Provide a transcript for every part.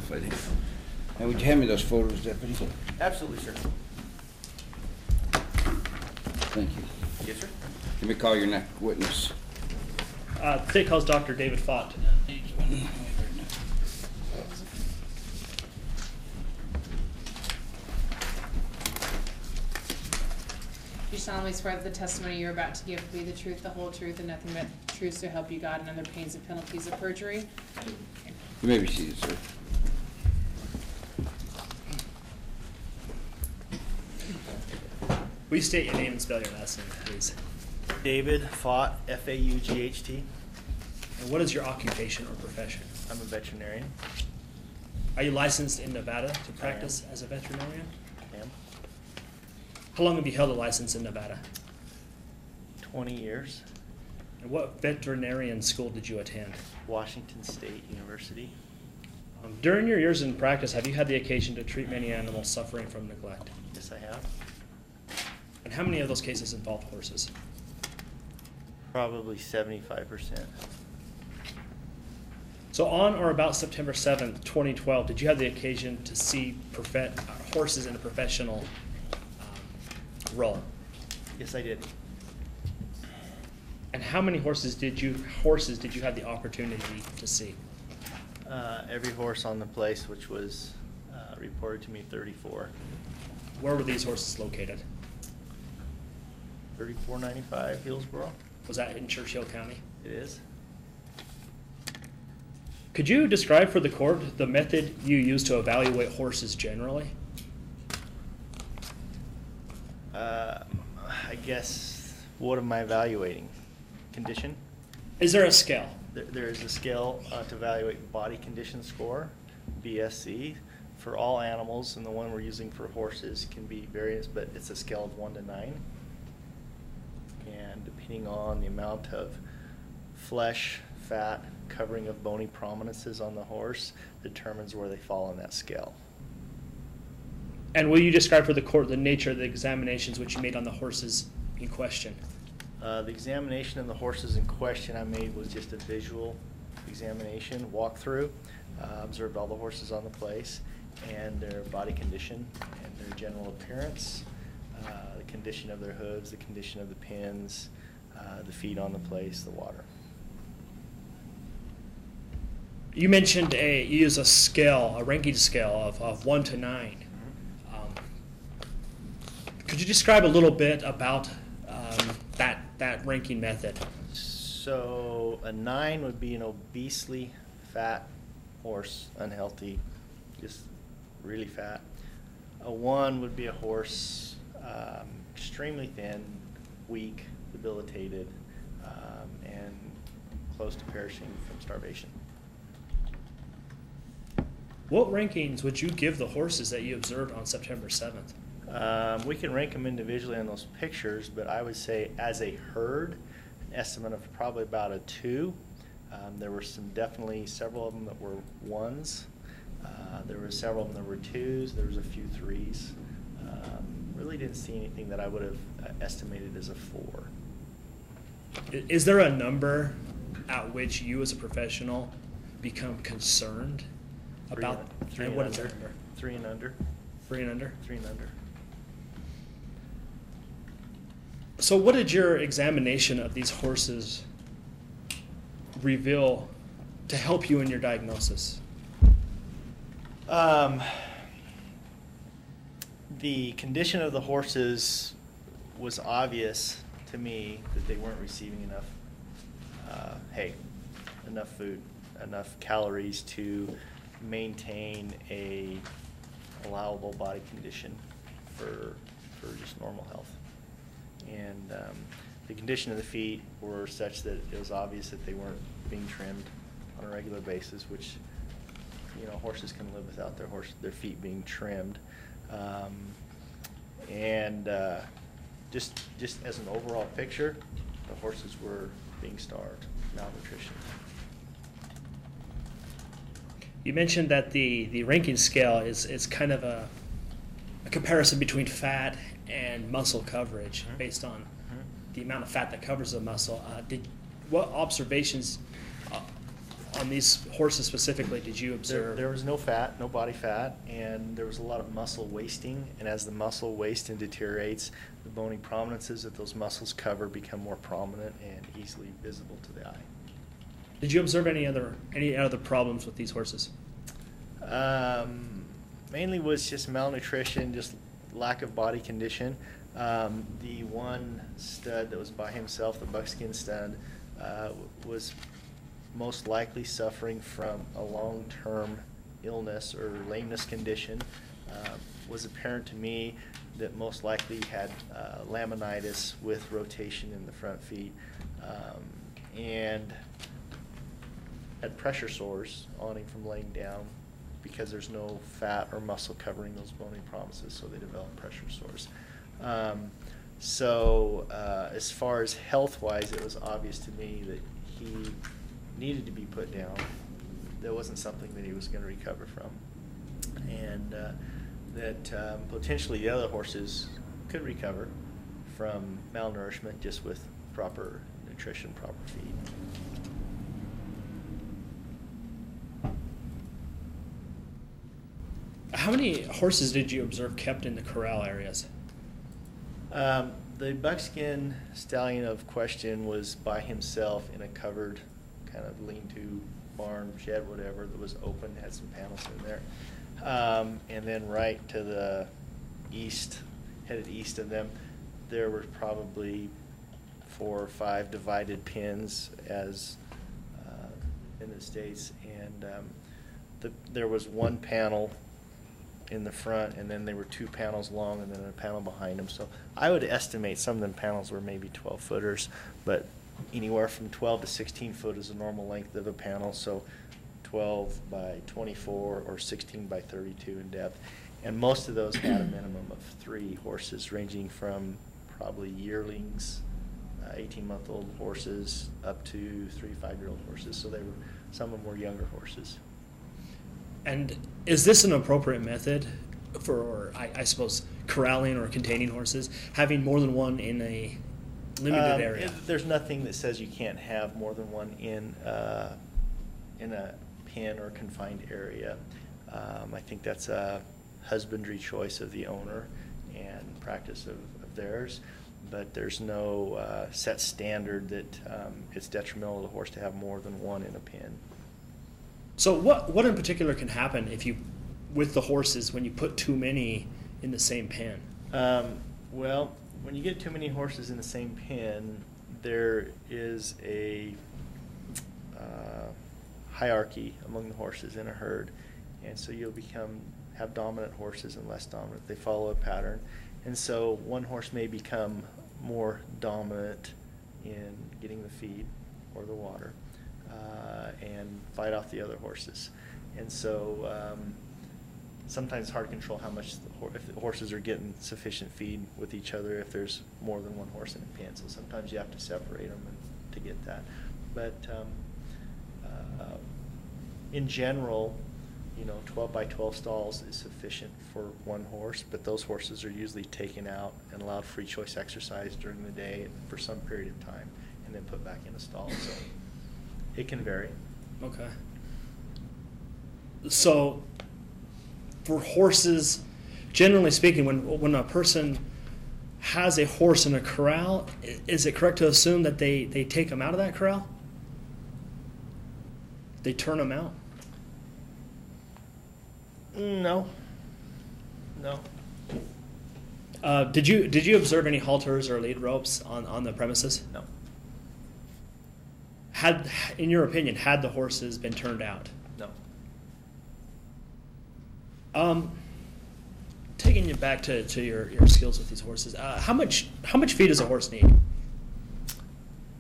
fighting. And would you hand me those photos, Deputy? Absolutely, sir. Thank you. Yes, sir. Let me call your next witness. State calls Dr. David Fott. Do you solemnly swear that the testimony you're about to give will be the truth, the whole truth, and nothing but the truth, so help you God, and under pains and penalties of perjury? You may be seated, sir. Will you state your name and spell your last name, please? David Fott, F-A-U-G-H-T. And what is your occupation or profession? I'm a veterinarian. Are you licensed in Nevada to practice as a veterinarian? I am. How long have you held a license in Nevada? 20 years. And what veterinarian school did you attend? Washington State University. During your years in practice, have you had the occasion to treat many animals suffering from neglect? Yes, I have. And how many of those cases involved horses? Probably 75%. So on or about September 7th, 2012, did you have the occasion to see horses in a professional role? Yes, I did. And how many horses did you have the opportunity to see? Every horse on the place, which was reported to me 34. Where were these horses located? 3495 Hillsboro. Was that in Churchill County? It is. Could you describe for the court the method you use to evaluate horses generally? I guess, what am I evaluating? Condition? Is there a scale? There is a scale to evaluate body condition score, BSC, for all animals, and the one we're using for horses can be various, but it's a scale of 1 to 9. And depending on the amount of flesh, fat, covering of bony prominences on the horse determines where they fall on that scale. And will you describe for the court the nature of the examinations which you made on the horses in question? The examination of the horses in question I made was just a visual examination, walkthrough. Observed all the horses on the place and their body condition and their general appearance, the condition of their hooves, the condition of the pins, the feed on the place, the water. You mentioned you use a scale, a ranking scale of 1 to 9. Could you describe a little bit about that ranking method? So a 9 would be an obesely fat horse, unhealthy, just really fat. A 1 would be a horse extremely thin, weak, debilitated, and close to perishing from starvation. What rankings would you give the horses that you observed on September 7th? We can rank them individually on those pictures, but I would say as a herd, an estimate of probably about a 2. There were definitely several of them that were 1s. There were several of them that were 2s. There was a few 3s. Really didn't see anything that I would have estimated as a 4. Is there a number at which you as a professional become concerned about? Three and what is under. that number? 3 and under. 3 and under? 3 and under. So what did your examination of these horses reveal to help you in your diagnosis? The condition of the horses was obvious to me that they weren't receiving enough hay, enough food, enough calories to maintain a allowable body condition for just normal health. And the condition of the feet were such that it was obvious that they weren't being trimmed on a regular basis, which, you know, horses can live without their feet being trimmed. Just as an overall picture, the horses were being starved, malnutrition. You mentioned that the ranking scale is kind of a comparison between fat and muscle coverage based on the amount of fat that covers the muscle. What observations on these horses specifically did you There, observe? there was no fat, no body fat, and there was a lot of muscle wasting. And as the muscle wastes and deteriorates, the bony prominences that those muscles cover become more prominent and easily visible to the eye. Did you observe any other problems with these horses? Mainly was just malnutrition, just lack of body condition. The one stud that was by himself, the buckskin stud, was most likely suffering from a long-term illness or lameness condition. Was apparent to me that most likely had laminitis with rotation in the front feet, and had pressure sores on him from laying down because there's no fat or muscle covering those bony prominences, so they develop pressure sores. As far as health-wise, it was obvious to me that he needed to be put down. That wasn't something that he was going to recover from, and that potentially the other horses could recover from malnourishment just with proper nutrition, proper feed. How many horses did you observe kept in the corral areas? The buckskin stallion of question was by himself in a covered kind of lean-to barn, shed, whatever, that was open, had some panels in there. And then right to the east, headed east of them, there were probably 4 or 5 divided pens as in the States. And there was one panel in the front, and then there were 2 panels long and then a panel behind them. So I would estimate some of them panels were maybe 12-footers, but anywhere from 12 to 16 foot is the normal length of a panel, so 12 by 24 or 16 by 32 in depth. And most of those had a minimum of 3 horses, ranging from probably yearlings, 18-month-old horses, up to 3 5-year-old horses. So some of them were younger horses. And is this an appropriate method for, I suppose, corralling or containing horses, having more than one in a limited area? There's nothing that says you can't have more than one in a pen or confined area. I think that's a husbandry choice of the owner and practice of theirs, but there's no set standard that it's detrimental to the horse to have more than one in a pen. So what in particular can happen with the horses when you put too many in the same pen? Well, when you get too many horses in the same pen, there is a hierarchy among the horses in a herd, and so you'll have dominant horses and less dominant. They follow a pattern, and so one horse may become more dominant in getting the feed or the water, and fight off the other horses. And so sometimes it's hard to control how much if the horses are getting sufficient feed with each other if there's more than one horse in a pen. So sometimes you have to separate them to get that. But in general, 12 by 12 stalls is sufficient for one horse, but those horses are usually taken out and allowed free choice exercise during the day for some period of time and then put back in a stall. So it can vary. Okay. So for horses, generally speaking, when a person has a horse in a corral, is it correct to assume that they take them out of that corral? They turn them out? No. Did you observe any halters or lead ropes on the premises? No. In your opinion, had the horses been turned out? No. Taking you back to your skills with these horses, how much feed does a horse need?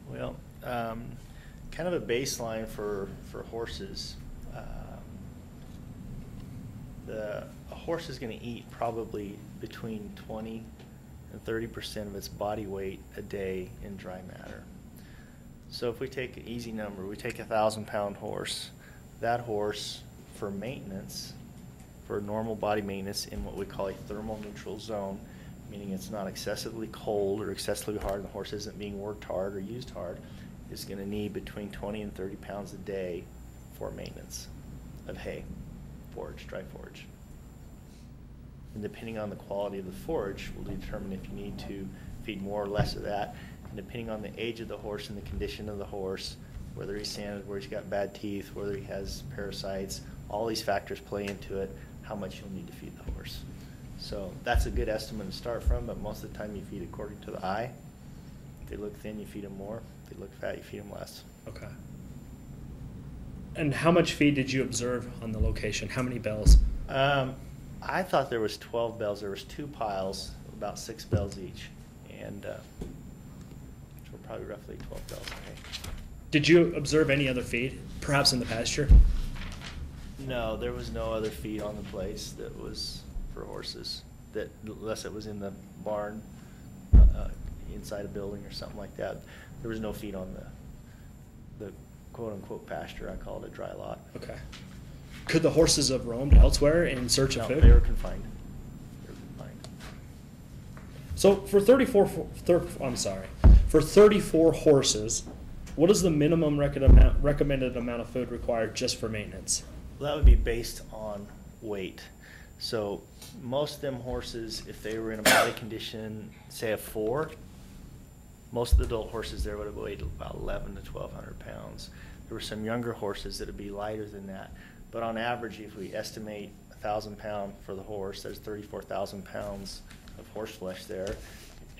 Well, kind of a baseline for horses. A horse is going to eat probably between 20 and 30% of its body weight a day in dry matter. So if we take an easy number, we take a 1,000-pound horse. That horse, for maintenance, for normal body maintenance in what we call a thermal neutral zone, meaning it's not excessively cold or excessively hard, and the horse isn't being worked hard or used hard, is going to need between 20 and 30 pounds a day for maintenance of hay, forage, dry forage. And depending on the quality of the forage will determine if you need to feed more or less of that. And depending on the age of the horse and the condition of the horse, whether he's sanded, whether he's got bad teeth, whether he has parasites, all these factors play into it, how much you'll need to feed the horse. So that's a good estimate to start from, but most of the time you feed according to the eye. If they look thin, you feed them more. If they look fat, you feed them less. Okay. And how much feed did you observe on the location? How many bales? I thought there was 12 bales. There was 2 piles, about 6 bales each, and which were probably roughly 12 bales of hay. Did you observe any other feed, perhaps in the pasture? No, there was no other feed on the place that was for horses, that unless it was in the barn, inside a building or something like that. There was no feed on the quote-unquote pasture. I call it a dry lot. Okay. Could the horses have roamed elsewhere in search of No, food? they were confined. They were confined. So for 34 horses, what is the minimum recommended amount of food required just for maintenance? Well, that would be based on weight. So most of them horses, if they were in a body condition, say a 4, most of the adult horses there would have weighed about 11 to 1,200 pounds. There were some younger horses that would be lighter than that. But on average, if we estimate 1,000 pound for the horse, there's 34,000 pounds of horse flesh there.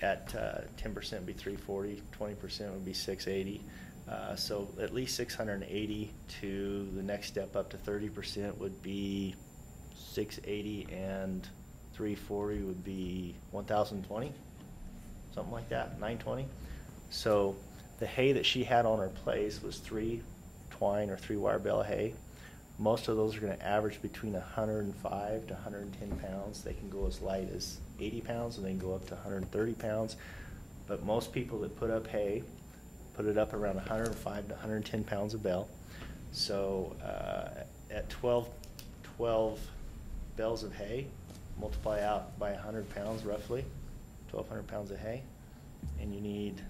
At 10% would be 340, 20% would be 680. So at least 680 to the next step up to 30% would be 680, and 340 would be 1,020, something like that, 920. So the hay that she had on her place was 3 twine or 3 wire bale of hay. Most of those are going to average between 105 to 110 pounds. They can go as light as 80 pounds, and they can go up to 130 pounds. But most people that put up hay put it up around 105 to 110 pounds a bale. So at 12 bales of hay, multiply out by 100 pounds roughly, 1,200 pounds of hay, and you need,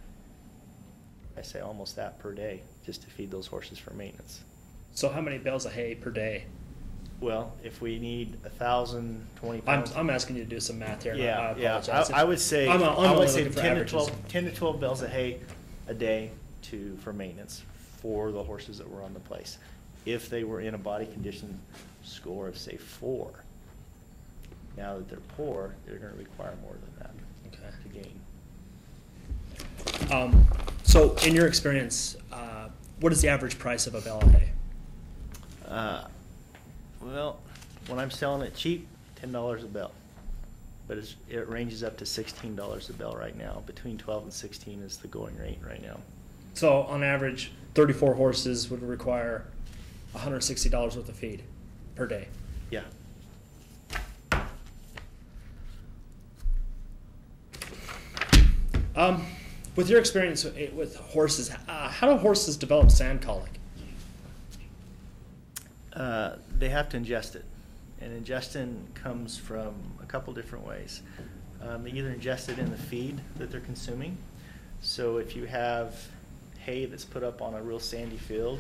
I say, almost that per day just to feed those horses for maintenance. So how many bales of hay per day? Well, if we need 1,020 pounds. I'm asking you to do some math here. Yeah, I yeah. apologize. I would say, I'm only looking for 10 to averages. 10 to 12 bales of hay a day for maintenance for the horses that were on the place. If they were in a body condition score of, say, 4, now that they're poor, they're going to require more than that to gain. So in your experience, what is the average price of a bale of hay? Well, when I'm selling it cheap, $10 a bale. But it ranges up to $16 a bale right now. Between 12 and 16 is the going rate right now. So on average, 34 horses would require $160 worth of feed per day. Yeah. With your experience with horses, how do horses develop sand colic? They have to ingest it. And ingestion comes from a couple different ways. They either ingest it in the feed that they're consuming. So if you have hay that's put up on a real sandy field,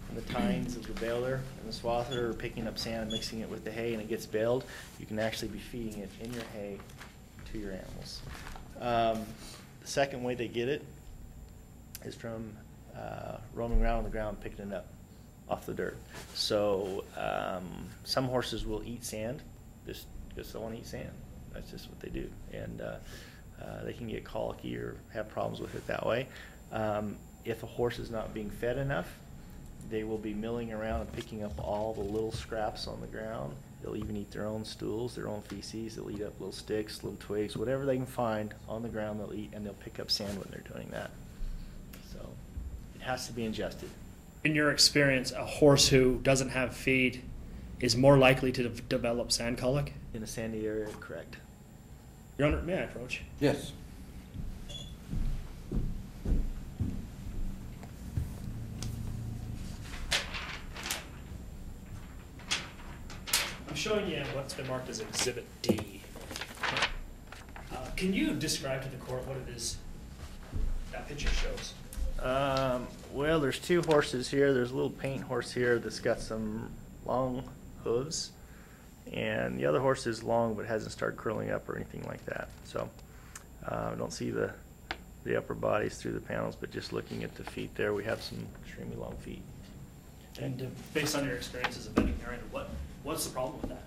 and the tines of the baler and the swather are picking up sand and mixing it with the hay, and it gets baled, you can actually be feeding it in your hay to your animals. The second way they get it is from roaming around on the ground, picking it up off the dirt. So some horses will eat sand, just they want to eat sand. That's just what they do, and they can get colicky or have problems with it that way. If a horse is not being fed enough, they will be milling around and picking up all the little scraps on the ground. They'll even eat their own stools, their own feces. They'll eat up little sticks, little twigs, whatever they can find on the ground they'll eat, and they'll pick up sand when they're doing that. So it has to be ingested. In your experience, a horse who doesn't have feed is more likely to develop sand colic? In a sandy area, correct. Your Honor, may I approach? Yes. I'm showing you what's been marked as Exhibit D. Can you describe to the court what it is that picture shows? Well, there's two horses here. There's a little paint horse here that's got some long hooves, and the other horse is long but hasn't started curling up or anything like that. So I don't see the upper bodies through the panels, but just looking at the feet there, we have some extremely long feet. And based on your experience as a veterinarian, what's the problem with that?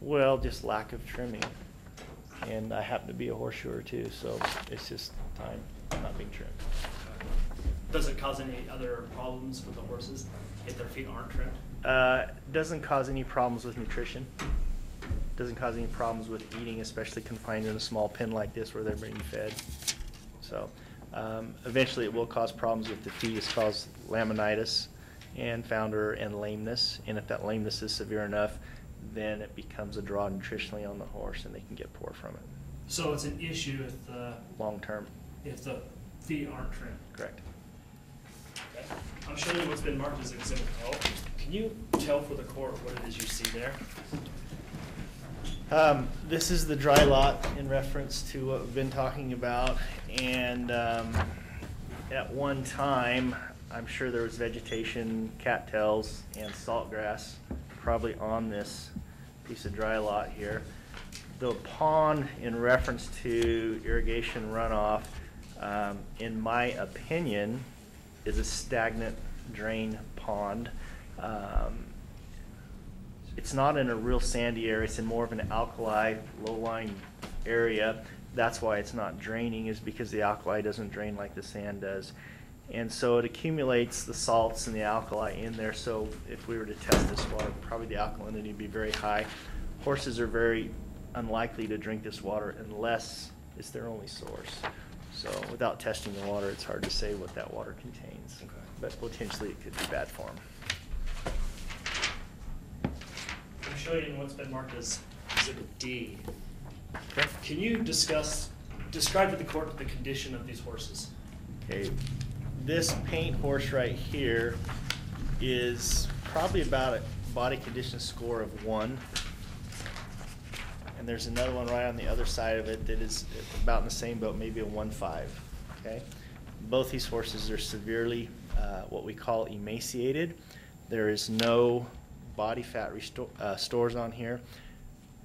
Well, just lack of trimming. And I happen to be a horseshoer too, so it's just time not being trimmed. Does it cause any other problems with the horses if their feet aren't trimmed? Doesn't cause any problems with nutrition. Doesn't cause any problems with eating, especially confined in a small pen like this where they're being fed. So eventually it will cause problems with the feet. It's cause laminitis and founder and lameness. And if that lameness is severe enough, then it becomes a draw nutritionally on the horse and they can get poor from it. So it's an issue Long term. if the feet aren't trimmed. Correct. Okay. I'm showing you what's been marked as Exhibit O. Can you tell for the court what it is you see there? This is the dry lot in reference to what we've been talking about, and at one time I'm sure there was vegetation, cattails, and saltgrass probably on this piece of dry lot here. The pond in reference to irrigation runoff, in my opinion, is a stagnant drain pond. It's not in a real sandy area, it's in more of an alkali, low-lying area. That's why it's not draining, is because the alkali doesn't drain like the sand does. And so it accumulates the salts and the alkali in there, so if we were to test this water, probably the alkalinity would be very high. Horses are very unlikely to drink this water unless it's their only source. So without testing the water, it's hard to say what that water contains. Okay. But potentially it could be bad for them. I'm showing you what's been marked as Exhibit D. Okay. Can you describe to the court the condition of these horses? Okay, this paint horse right here is probably about a body condition score of 1. And there's another one right on the other side of it that is about in the same boat, maybe a 1.5. Okay, both these horses are severely what we call emaciated. There is no body fat stores on here.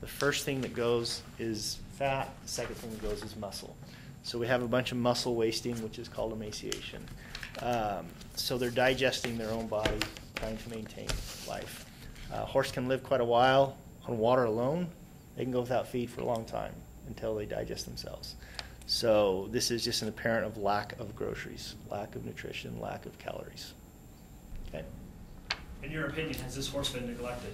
The first thing that goes is fat. The second thing that goes is muscle. So we have a bunch of muscle wasting, which is called emaciation. So they're digesting their own body, trying to maintain life. A horse can live quite a while on water alone. They can go without feed for a long time until they digest themselves. So this is just an apparent of lack of groceries, lack of nutrition, lack of calories. Okay. In your opinion, has this horse been neglected?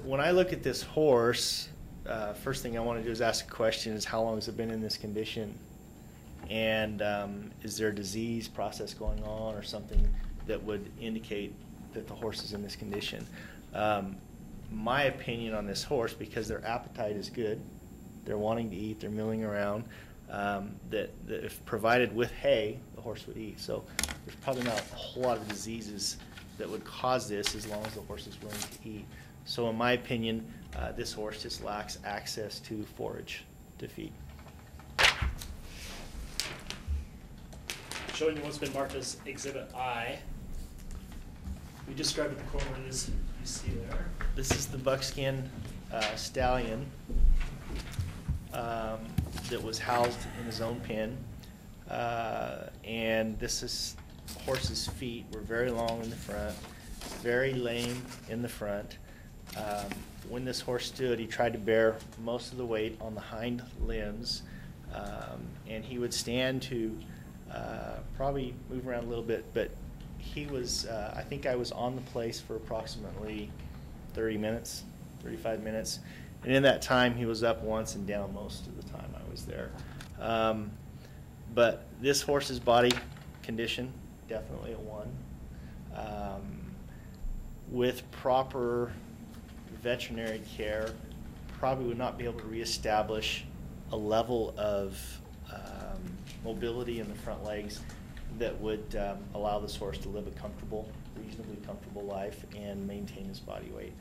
When I look at this horse, first thing I want to do is ask a question: is how long has it been in this condition? And is there a disease process going on or something that would indicate that the horse is in this condition? My opinion on this horse, because their appetite is good, they're wanting to eat, they're milling around, that if provided with hay, the horse would eat. So there's probably not a whole lot of diseases that would cause this as long as the horse is willing to eat. So in my opinion, this horse just lacks access to forage to feed. Showing you what's been marked as Exhibit I. We described at the court what it is you see there. This is the buckskin stallion that was housed in his own pen. And this horse's feet were very long in the front, very lame in the front. When this horse stood, he tried to bear most of the weight on the hind limbs, and he would stand to probably move around a little bit, but he was, I think I was on the place for approximately 30 minutes, 35 minutes, and in that time he was up once and down most of the time I was there. But this horse's body condition, definitely a 1. With proper veterinary care, probably would not be able to reestablish a level of mobility in the front legs that would allow this horse to live a comfortable, reasonably comfortable life and maintain his body weight.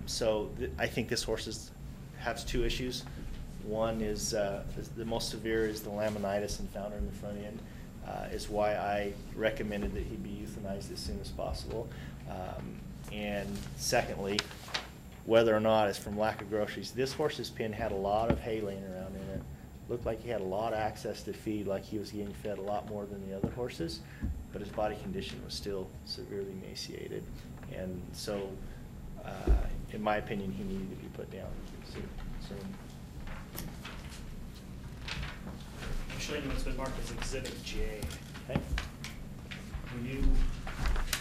So I think this horse has 2 issues. One is the most severe is the laminitis and founder in the front end, is why I recommended that he be euthanized as soon as possible. And secondly, whether or not it's from lack of groceries, this horse's pen had a lot of hay laying around in it. Looked like he had a lot of access to feed, like he was getting fed a lot more than the other horses, but his body condition was still severely emaciated. And so, in my opinion, he needed to be put down soon. I'm showing you what's been marked as Exhibit J. Okay. When you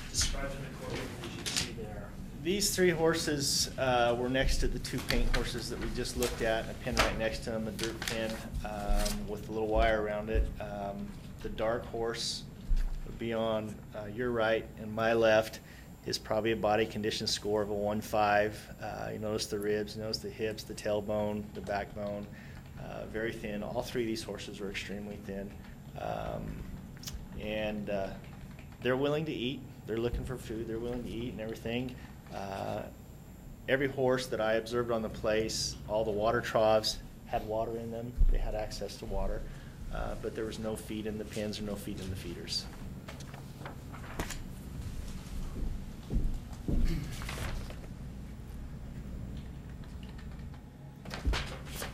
describe to the court, what did you see there? These 3 horses were next to the 2 paint horses that we just looked at, and a pen right next to them, a dirt pen with a little wire around it. The dark horse would be on your right and my left is probably a body condition score of a 1-5. You notice the ribs, you notice the hips, the tailbone, the backbone, very thin. All 3 of these horses were extremely thin. And they're willing to eat. They're looking for food. They're willing to eat and everything. Every horse that I observed on the place, all the water troughs had water in them. They had access to water, but there was no feed in the pens or no feed in the feeders.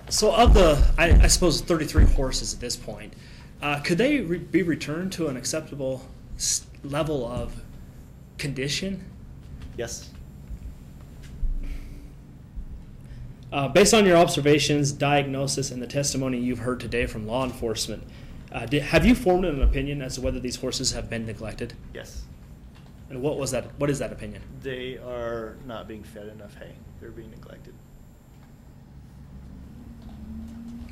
So of the, I suppose, 33 horses at this point, could they be returned to an acceptable level of condition? Yes. Based on your observations, diagnosis, and the testimony you've heard today from law enforcement, have you formed an opinion as to whether these horses have been neglected? Yes. And what was that? What is that opinion? They are not being fed enough hay. They're being neglected.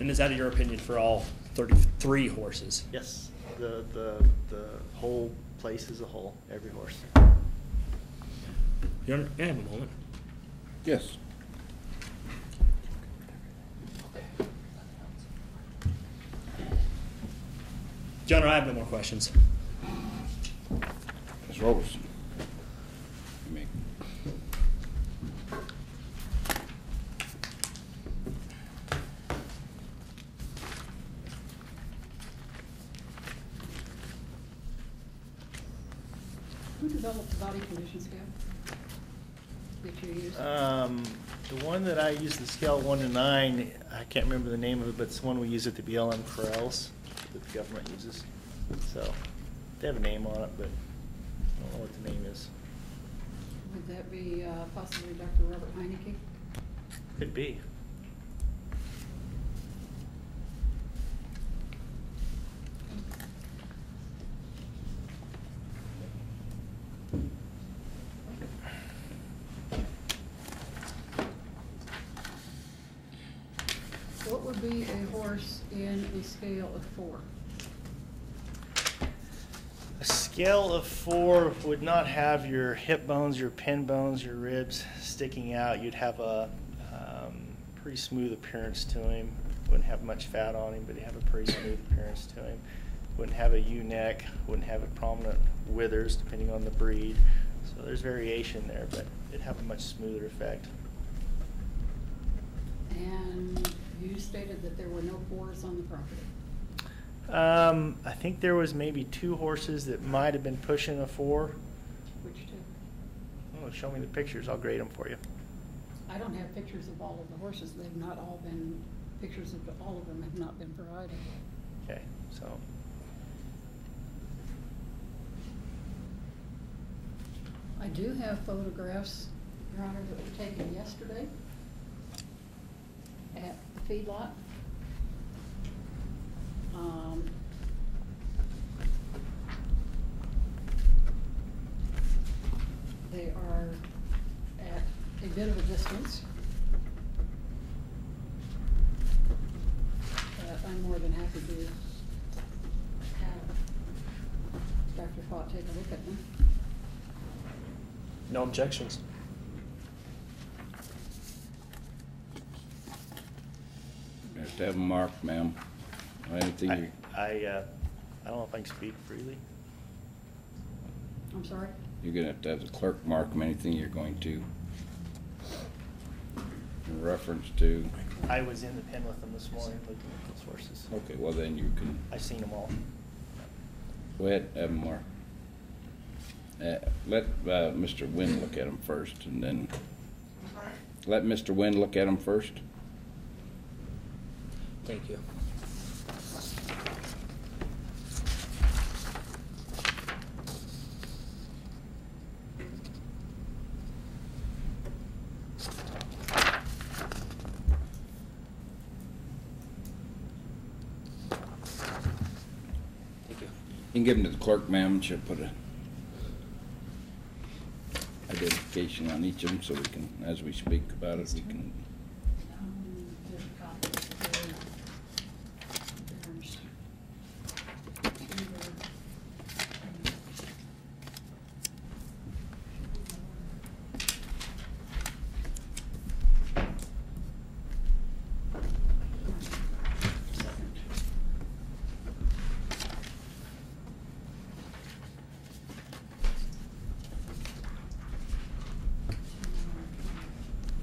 And is that your opinion for all 33 horses? Yes. The whole place as a whole, every horse. May I have a moment? Yes. John, I have no more questions. Ms. Robertson. You may. Who developed the body condition scale that you used? The one that I use, the scale 1 to 9, I can't remember the name of it, but it's one we use at the BLM corrals that the government uses. So they have a name on it, but I don't know what the name is. Would that be possibly Dr. Robert Heineke? Could be. What would be a horse in a scale of 4? A scale of 4 would not have your hip bones, your pin bones, your ribs sticking out. You'd have a pretty smooth appearance to him. Wouldn't have much fat on him, but he'd have a pretty smooth appearance to him. Wouldn't have a U-neck, wouldn't have a prominent withers depending on the breed. So there's variation there, but it'd have a much smoother effect. And you stated that there were no 4s on the property. I think there was maybe 2 horses that might have been pushing a 4. Which 2? Oh, show me the pictures. I'll grade them for you. I don't have pictures of all of the horses. They've not all been, pictures of all of them have not been provided. Okay, so I do have photographs, Your Honor, that were taken yesterday at the feedlot. They are at a bit of a distance, but I'm more than happy to have Dr. Fott take a look at them. No objections. You have to have them marked, ma'am. Anything you, I don't know if I can speak freely. I'm sorry? you're gonna have to have the clerk mark them, anything you're going to in reference to. I was in the pen with them this morning looking at those horses. Okay, well then you can, I seen them all. go ahead, have them marked. Let Mr. Wynn look at them first, and then, let Mr. Wynn look at them first. Thank you. Thank you. You can give them to the clerk, ma'am, and she'll put a identification on each of them, so we can, as we speak about it, we can. There's a copy of the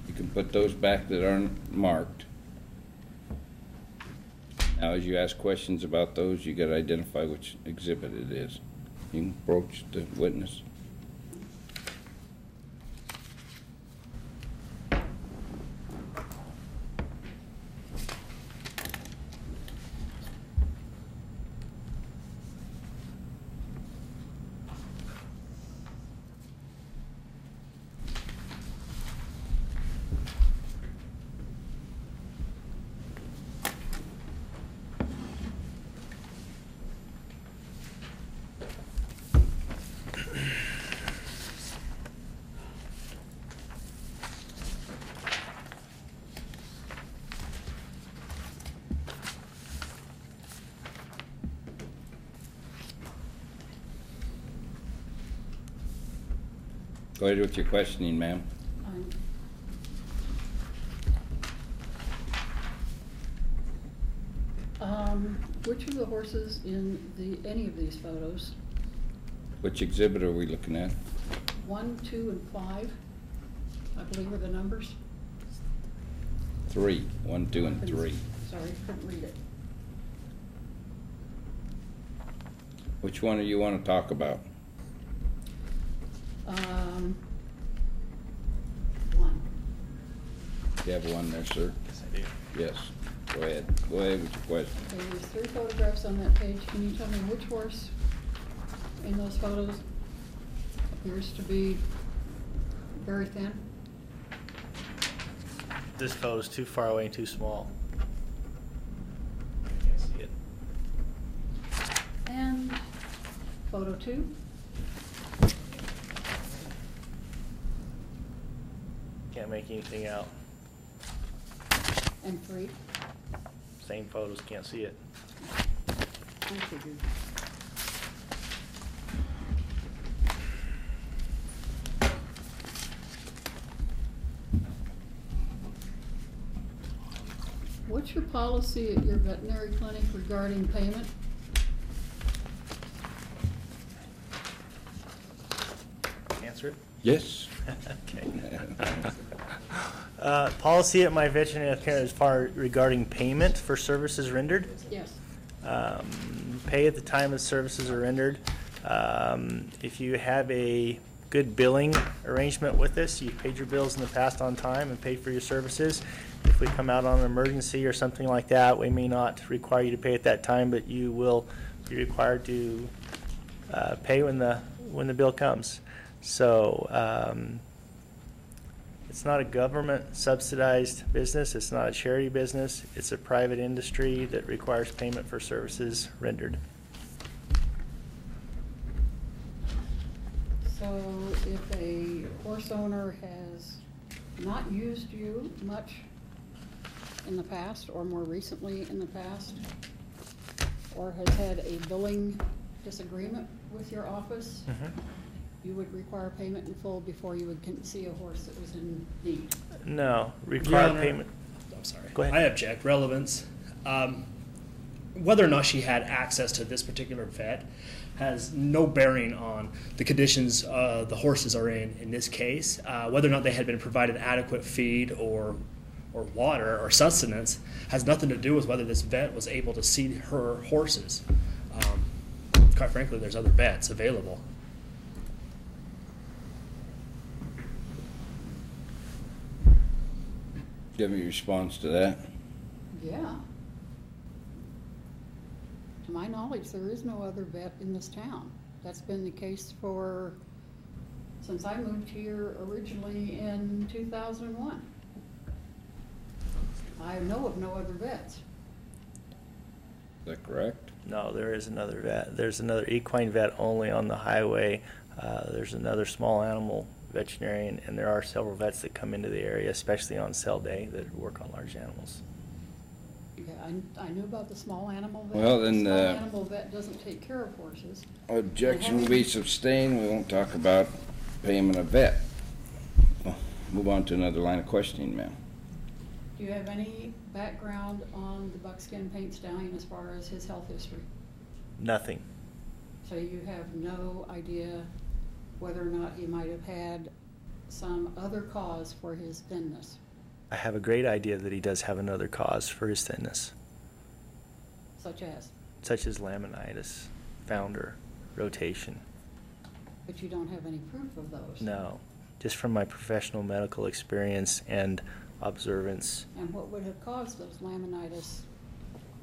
You can put those back that aren't marked. Now, as you ask questions about those, you gotta identify which exhibit it is. You can approach the witness. Go ahead with your questioning, ma'am. Which of the horses in any of these photos, Which exhibit are we looking at? 1, 2, and 5, I believe are the numbers? 3, 1, 2, and 3. Sorry, couldn't read it. Which one do you want to talk about? 1. You have one there, sir? Yes, I do. Yes. Go ahead. Go ahead with your question. Okay, there's 3 photographs on that page. Can you tell me which horse in those photos appears to be very thin? This photo's too far away and too small. I can't see it. And photo 2? Can't make anything out. And 3? Same photos, can't see it. I figured. What's your policy at your veterinary clinic regarding payment? Answer it? Yes. Okay. Policy at my veterinary clinic as far regarding payment for services rendered. Yes. Pay at the time the services are rendered. If you have a good billing arrangement with us, you've paid your bills in the past on time and paid for your services. If we come out on an emergency or something like that, we may not require you to pay at that time, but you will be required to pay when the bill comes. So it's not a government subsidized business. It's not a charity business. It's a private industry that requires payment for services rendered. So if a horse owner has not used you much in the past or more recently in the past, or has had a billing disagreement with your office, you would require payment in full before you would see a horse that was in need? No, Your required Honor, payment. I'm sorry. Go ahead. I object. Relevance. Whether or not she had access to this particular vet has no bearing on the conditions the horses are in this case. Whether or not they had been provided adequate feed or or water or sustenance has nothing to do with whether this vet was able to see her horses. Quite frankly, there's other vets available. Do you have any response to that? Yeah. To my knowledge, there is no other vet in this town. That's been the case since I moved here originally in 2001. I know of no other vets. Is that correct? No, there is another vet. There's another equine vet only on the highway. There's another small animal veterinarian, and there are several vets that come into the area, especially on sale day, that work on large animals. Yeah, I knew about the small animal vet. Well, then, The small animal vet doesn't take care of horses. Objection will be sustained. We won't talk about payment of vet. Move on to another line of questioning, ma'am. Do you have any background on the buckskin paint stallion as far as his health history? Nothing. So you have no idea whether or not he might have had some other cause for his thinness? I have a great idea that he does have another cause for his thinness, Such as? such as laminitis, founder, rotation. But you don't have any proof of those? No, just from my professional medical experience and observance. And what would have caused those laminitis,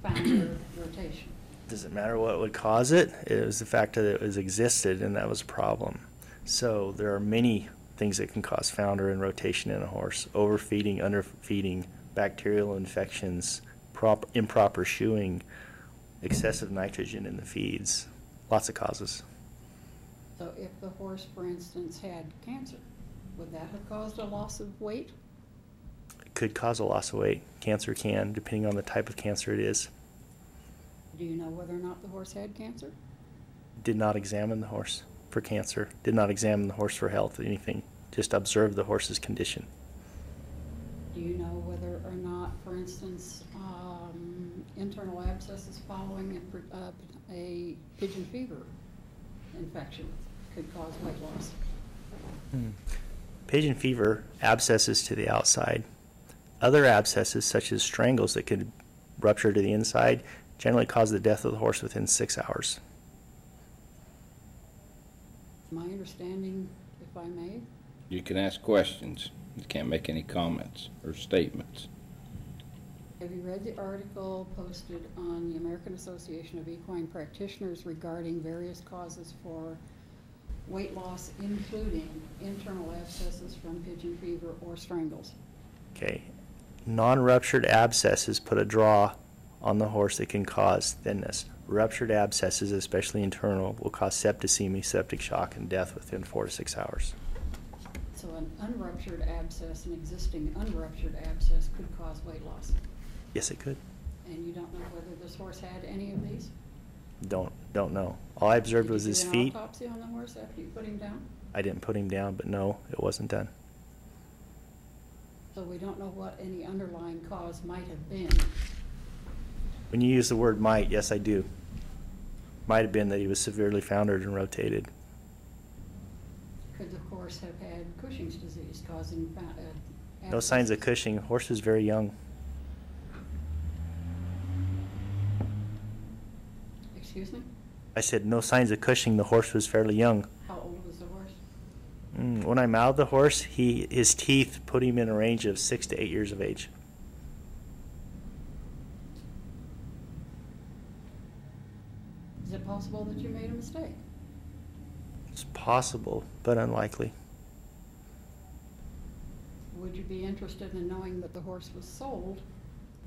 founder, rotation? Doesn't matter what would cause it. It was the fact that it was existed, and that was a problem. So there are many things that can cause founder and rotation in a horse: overfeeding, underfeeding, bacterial infections, improper shoeing, excessive nitrogen in the feeds. Lots of causes. So if the horse, for instance, had cancer, would that have caused a loss of weight? It could cause a loss of weight. Cancer can, depending on the type of cancer it is. Do you know whether or not the horse had cancer? Did not examine the horse for cancer. Did not examine the horse for health or anything. Just observed the horse's condition. Do you know whether or not, for instance, internal abscesses following a pigeon fever infection could cause weight loss? Pigeon fever, abscesses to the outside. Other abscesses, such as strangles that could rupture to the inside, generally cause the death of the horse within 6 hours. My understanding, if I may, You can ask questions. You can't make any comments or statements. have you read the article posted on the American Association of Equine Practitioners regarding various causes for weight loss, including internal abscesses from pigeon fever or strangles? Okay. Non-ruptured abscesses put a draw on the horse that can cause thinness. Ruptured abscesses, especially internal, will cause septicemia, septic shock, and death within 4 to 6 hours. So an unruptured abscess, an existing unruptured abscess could cause weight loss. Yes, it could. And you don't know whether this horse had any of these? Don't know. All I observed was his Did you feet. do an autopsy on the horse after you put him down? I didn't put him down, but no, it wasn't done. So we don't know what any underlying cause might have been. When you use the word might, yes, I do. Might have been that he was severely foundered and rotated. Could the horse have had Cushing's disease causing No signs of abscesses? Cushing. Horse is very young. Excuse me? I said no signs of Cushing. The horse was fairly young. How old was the horse? When I mouthed the horse, his teeth put him in a range of 6 to 8 years of age. Is it possible that you made a mistake? It's possible, but unlikely. Would you be interested in knowing that the horse was sold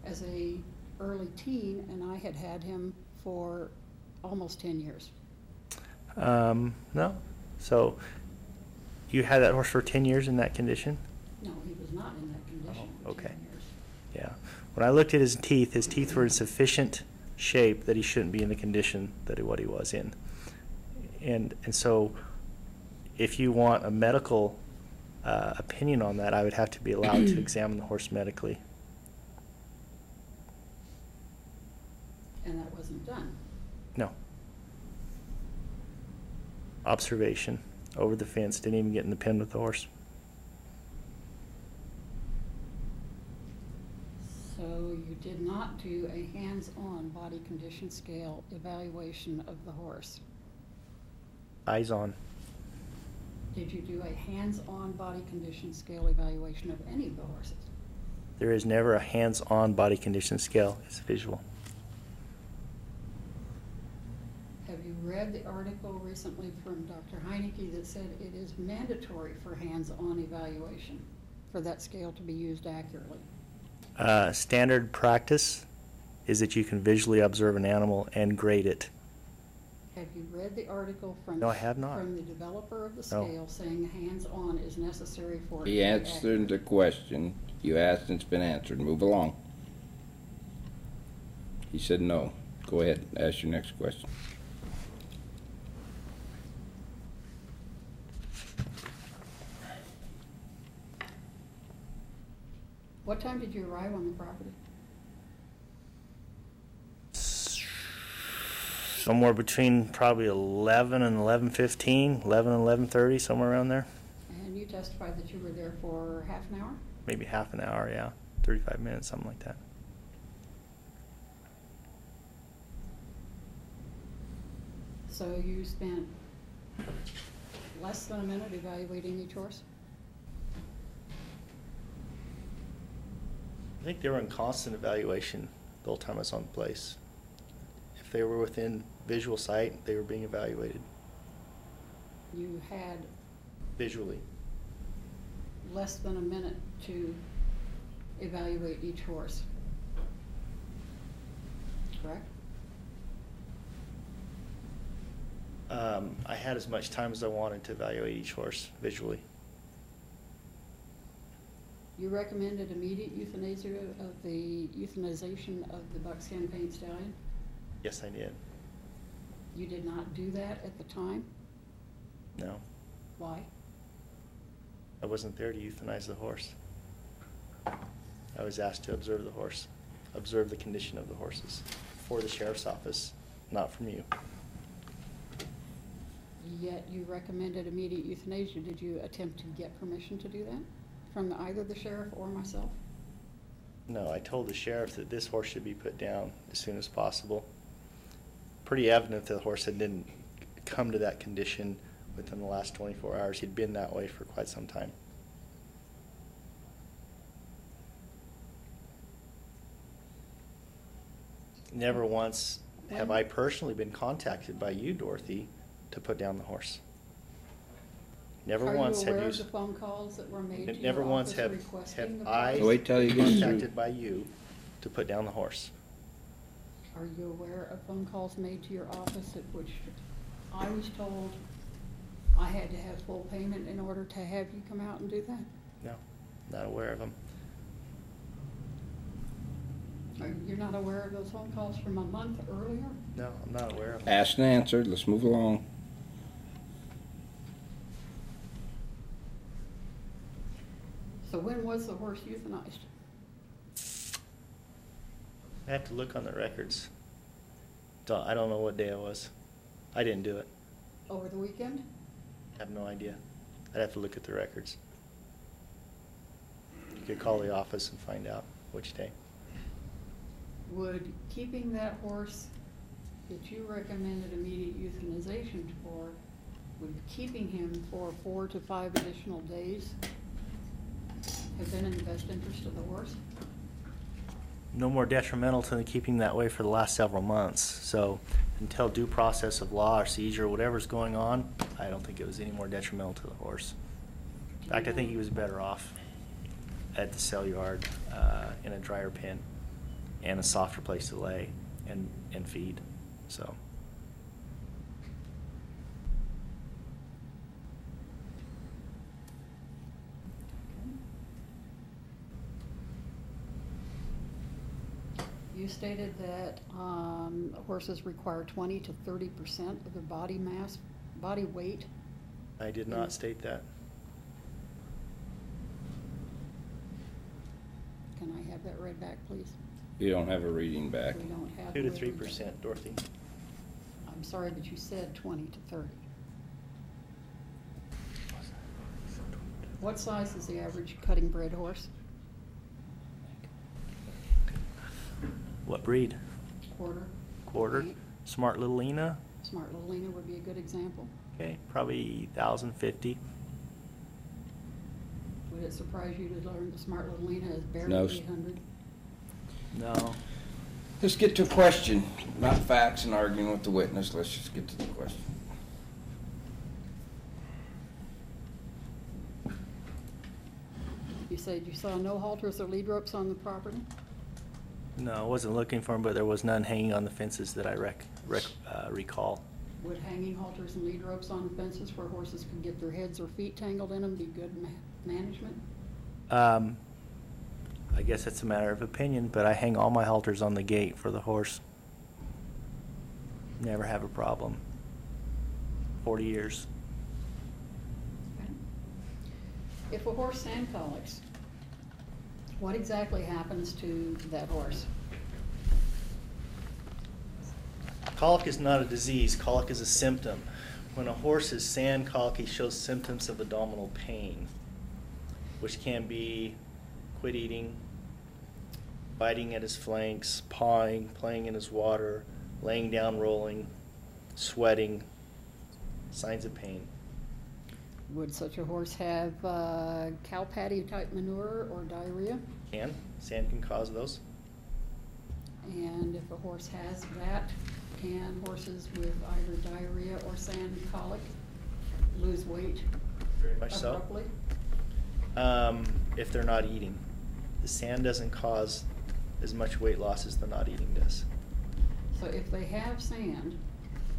as a early teen and I had had him for almost 10 years? No. So you had that horse for 10 years in that condition? No, he was not in that condition Oh, for okay. 10 years. Yeah. When I looked at his teeth were in sufficient shape that he shouldn't be in the condition that what he was in. And so if you want a medical opinion on that, I would have to be allowed to examine the horse medically. And that wasn't done. No. Observation. Over the fence. Didn't even get in the pen with the horse. did not do a hands-on body condition scale evaluation of the horse. Eyes on. Did you do a hands-on body condition scale evaluation of any of the horses? There is never a hands-on body condition scale. It's visual. Have you read the article recently from Dr. Heineke that said it is mandatory for hands-on evaluation for that scale to be used accurately? Standard practice is that you can visually observe an animal and grade it. Have you read the article from? No, I have not. From the developer of the No. scale saying hands-on is necessary for it to He be answered accurate? the question you asked and it's been answered. Move along. He said no. Go ahead, ask your next question. What time did you arrive on the property? Somewhere between probably 11 and 11:15, 11 and 11:30, somewhere around there. And you testified that you were there for half an hour? Maybe half an hour, yeah. 35 minutes, something like that. So you spent less than a minute evaluating each horse? I think they were in constant evaluation the whole time I was on place. If they were within visual sight, they were being evaluated You had visually. less than a minute to evaluate each horse, correct? I had as much time as I wanted to evaluate each horse visually. You recommended immediate euthanization of the buckskin paint stallion? Yes, I did. You did not do that at the time? No, Why? I wasn't there to euthanize the horse. I was asked to observe the horse, observe the condition of the horses for the sheriff's office, not from you. Yet you recommended immediate euthanasia. Did you attempt to get permission to do that from either the sheriff or myself? No, I told the sheriff that this horse should be put down as soon as possible. Pretty evident that the horse didn't come to that condition within the last 24 hours. He'd been that way for quite some time. Never once have I personally been contacted by you, Dorothy, to put down the horse. Never once Are you have aware you. of the phone calls that were made to Never your once office have requesting the I horse? Wait till he been gets through. contacted by you to put down the horse. Are you aware of phone calls made to your office at which I was told I had to have full payment in order to have you come out and do that? No, not aware of them. You're not aware of those phone calls from a month earlier? No, I'm not aware of them. Asked and answered. Let's move along. So when was the horse euthanized? I have to look on the records. I don't know what day it was. I didn't do it. Over the weekend? I have no idea. I'd have to look at the records. You could call the office and find out which day. Would keeping that horse that you recommended immediate euthanization for, would keeping him for 4 to 5 additional days have been in the best interest of the horse? No more detrimental to keeping that way for the last several months. So until due process of law or seizure, whatever's going on, I don't think it was any more detrimental to the horse. In fact, I think he was better off at the sale yard in a drier pen and a softer place to lay and feed. So. You stated that horses require 20 to 30% of their body mass, body weight. I did not state that. Can I have that read back, please? You don't have a reading back. We don't have. 2 to the reading back. 3%, Dorothy. I'm sorry, but you said 20 to 30. What size is the average cutting bred horse? What breed? Quarter. Quarter? Right. Smart Little Lena? Smart Little Lena would be a good example. Okay, probably 1,050. Would it surprise you to learn the Smart Little Lena is barely No. 800? No. Let's get to a question, not facts and arguing with the witness. Let's just get to the question. You said you saw no halters or lead ropes on the property? No, I wasn't looking for them, but there was none hanging on the fences that I recall. Would hanging halters and lead ropes on fences where horses could get their heads or feet tangled in them be good management? I guess it's a matter of opinion, but I hang all my halters on the gate for the horse. Never have a problem. 40 years. Okay. If a horse sand colics, what exactly happens to that horse? Colic is not a disease. Colic is a symptom. When a horse is sand colic, he shows symptoms of abdominal pain, which can be quit eating, biting at his flanks, pawing, playing in his water, laying down, rolling, sweating, signs of pain. Would such a horse have cow patty type manure or diarrhea? Sand can cause those. And if a horse has that, can horses with either diarrhea or sand colic lose weight Very much so. abruptly? If they're not eating. The sand doesn't cause as much weight loss as the not eating does. So if they have sand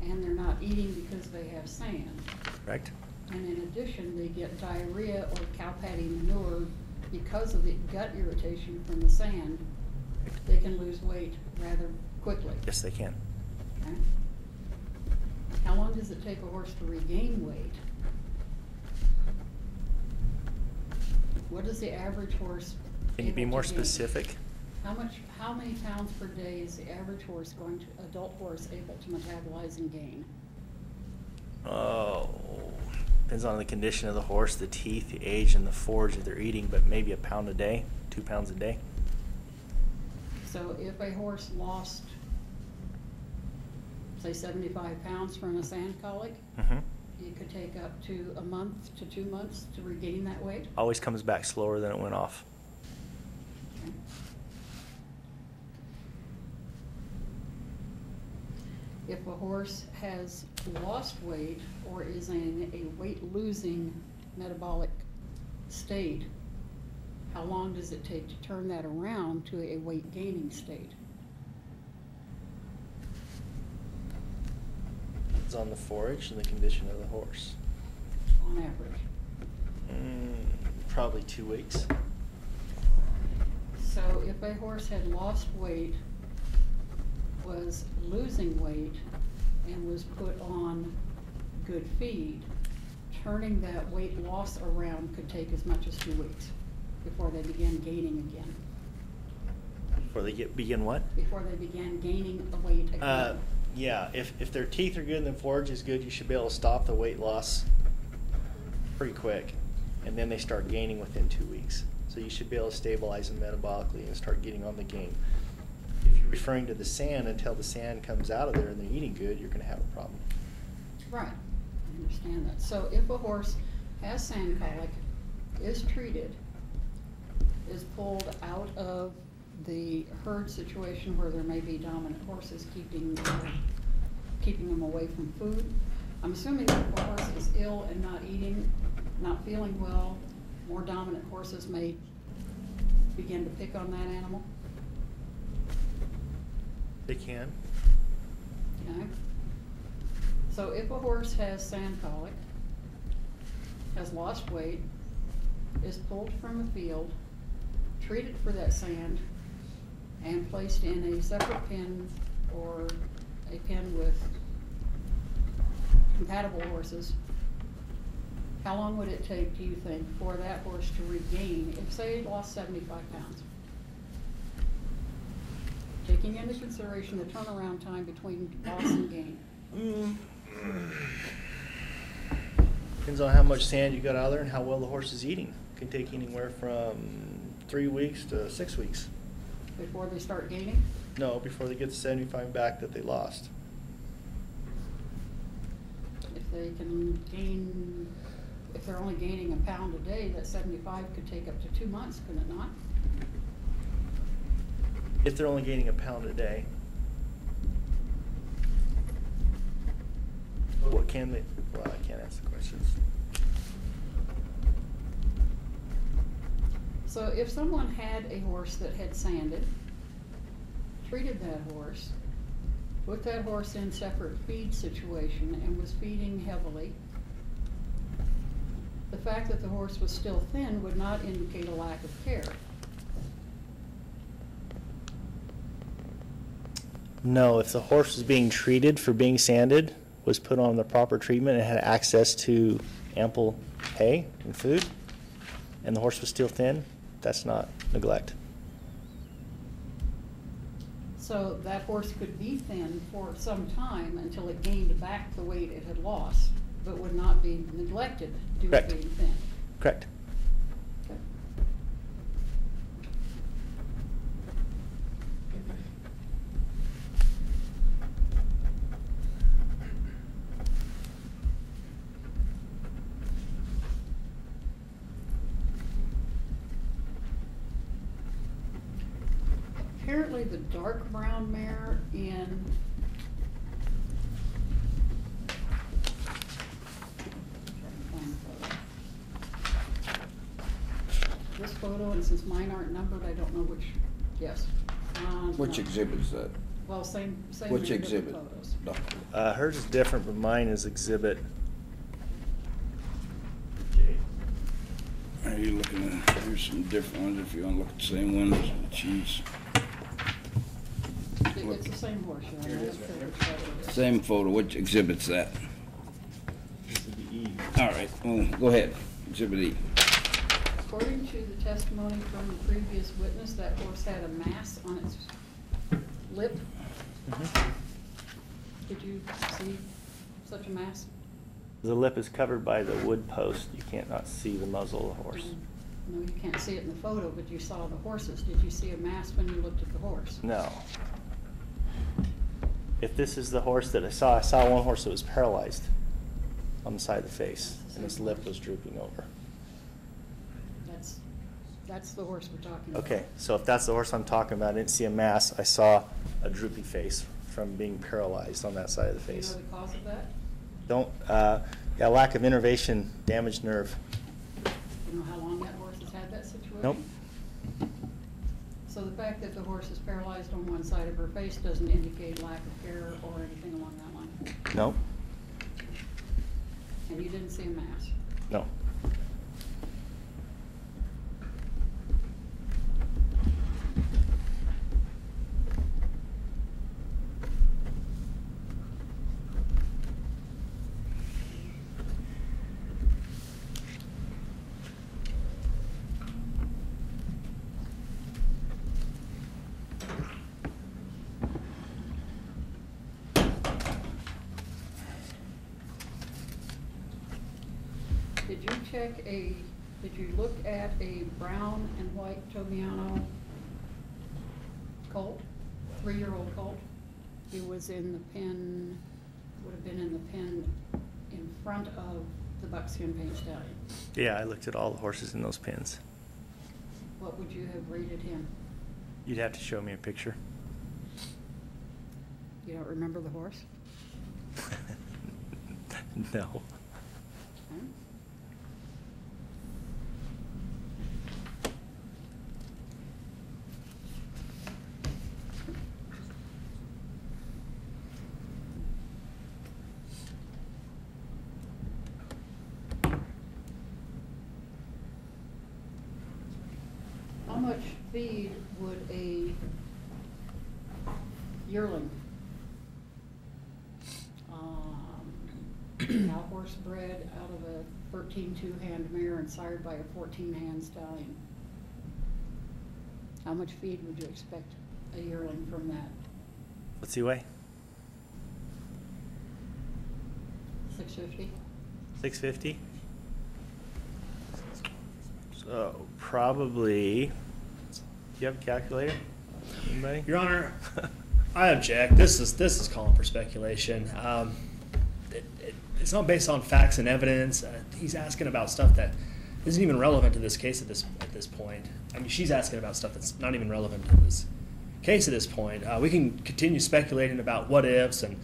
and they're not eating because they have sand, Correct? and in addition they get diarrhea or cow patty manure because of the gut irritation from the sand, they can lose weight rather quickly. Yes, they can. Okay. How long does it take a horse to regain weight? What is the average horse Can you be able to more gain? specific? How many pounds per day is the average horse adult horse able to metabolize and gain? Oh, depends on the condition of the horse, the teeth, the age, and the forage that they're eating, but maybe a pound a day, 2 pounds a day. So if a horse lost, say 75 pounds from a sand colic, Mm-hmm. it could take up to a month to 2 months to regain that weight? Always comes back slower than it went off. Okay. If a horse has lost weight or is in a weight-losing metabolic state, how long does it take to turn that around to a weight-gaining state? It's on the forage and the condition of the horse. On average? Probably 2 weeks. So if a horse had lost weight, was losing weight, and was put on good feed, turning that weight loss around could take as much as 2 weeks before they began gaining again. Before they begin what? Before they began gaining the weight again. Yeah, if their teeth are good and the forage is good, you should be able to stop the weight loss pretty quick. And then they start gaining within 2 weeks. So you should be able to stabilize them metabolically and start getting on the gain. If you're referring to the sand, until the sand comes out of there and they're eating good, you're going to have a problem. Right, I understand that. So if a horse has sand colic, is treated, is pulled out of the herd situation where there may be dominant horses keeping them away from food. I'm assuming that if a horse is ill and not eating, not feeling well, more dominant horses may begin to pick on that animal. They can. Okay. So if a horse has sand colic, has lost weight, is pulled from a field, treated for that sand, and placed in a separate pen or a pen with compatible horses, how long would it take, do you think, for that horse to regain, if say it lost 75 pounds? Taking into consideration the turnaround time between loss and gain. Depends on how much sand you got out of there and how well the horse is eating. It can take anywhere from 3 weeks to 6 weeks. Before they start gaining? No, before they get the 75 back that they lost. If they can gain, if they're only gaining a pound a day, that 75 could take up to 2 months, could it not? If they're only gaining a pound a day. What can they, well, I can't answer the questions. So if someone had a horse that had sanded, treated that horse, put that horse in separate feed situation and was feeding heavily, the fact that the horse was still thin would not indicate a lack of care. No, if the horse was being treated for being sanded, was put on the proper treatment and had access to ample hay and food, and the horse was still thin, that's not neglect. So that horse could be thin for some time until it gained back the weight it had lost, but would not be neglected due to Correct. being thin. Correct. Okay. Apparently the dark brown mare in this photo, and since mine aren't numbered, I don't know which, yes. Which No. exhibit is that? Well, same Which mare, different exhibit? photos. No. Hers is different, but mine is exhibit. Are you looking at, here's some different ones, if you want to look at the same ones, choose. It's the same horse, yeah. Here it is, right here. Same photo, which exhibit's that? All right, well, go ahead, exhibit E. According to the testimony from the previous witness, that horse had a mass on its lip. Did you see such a mass? The lip is covered by the wood post. You can't not see the muzzle of the horse. No, you can't see it in the photo, but you saw the horses. Did you see a mass when you looked at the horse? No. If this is the horse that I saw one horse that was paralyzed on the side of the face, and his lip was drooping over. That's the horse we're talking about. Okay, so if that's the horse I'm talking about, I didn't see a mass, I saw a droopy face from being paralyzed on that side of the Do you face. know the cause of that? Don't, yeah, lack of innervation, damaged nerve. Do you know how long that horse has had that situation? Nope. So the fact that the horse is paralyzed on one side of her face doesn't indicate lack of care or anything along that line? Nope. And you didn't see a mass? No. Did you look at a brown and white Tobiano colt, 3-year-old colt? It was in the pen, would have been in the pen in front of the buckskin paint stallion. Yeah, I looked at all the horses in those pens. What would you have rated him? You'd have to show me a picture. You don't remember the horse? No. Okay. How much feed would a yearling, cow horse bred out of a 13-2 hand mare and sired by a 14-hand stallion? How much feed would you expect a yearling from that? What's he weigh? 650? 650? So probably, do you have a calculator? Anybody? Your Honor, I object. This is calling for speculation. It's not based on facts and evidence. He's asking about stuff that isn't even relevant to this case at this point. I mean, she's asking about stuff that's not even relevant to this case at this point. We can continue speculating about what ifs and